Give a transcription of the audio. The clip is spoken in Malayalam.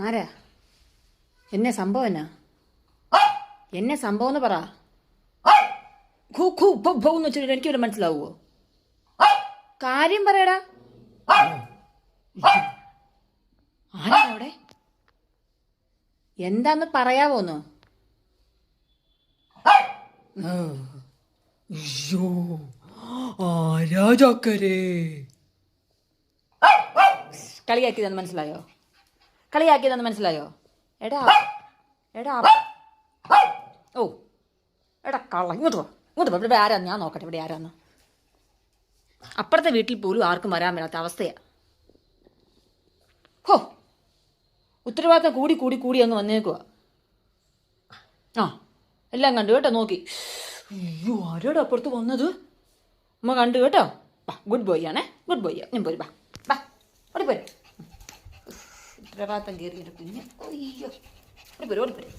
ആരാ? എന്നെ സംഭവം എന്നാ? എന്നെ സംഭവം എന്ന് പറ. എന്ന് വെച്ചിട്ട് എനിക്ക് വരെ മനസ്സിലാവുമോ? കാര്യം പറയടാ. ആരാ അവിടെ? എന്താന്ന് പറയാവോന്ന്? രാജാക്കരേ, കളിയാക്കിയതെന്ന് മനസ്സിലായോ? കളിയാക്കിയതെന്ന് മനസ്സിലായോ? എടാ എടാ ഓ എടാ കള്ള, ഇങ്ങോട്ട് പോ, ഇങ്ങോട്ട് പോ. ഇവിടെ ആരാന്ന് ഞാൻ നോക്കട്ടെ, ഇവിടെ ആരാന്ന്. അപ്പുറത്തെ വീട്ടിൽ പോലും ആർക്കും വരാൻ വരാത്ത അവസ്ഥയാണ്. ഹോ, ഉത്തരവാദിത്തം കൂടി കൂടി കൂടി അങ്ങ് വന്നേക്കുക. ആ എല്ലാം കണ്ടു കേട്ടോ, നോക്കി. അയ്യോ, ആരോടെ അപ്പുറത്ത് വന്നത്? അമ്മ കണ്ടു കേട്ടോ. ഗുഡ് ബോയ് ആണേ, ഗുഡ് ബോയ്. ഞാൻ പോരും, ബാ ബാ, ഓടിപ്പോരെ. ഉത്തരവാദിത്തം കയറിയിട്ട് കുഞ്ഞ്. അയ്യോ, ഓടിപ്പോരും, ഓടിപ്പോരും.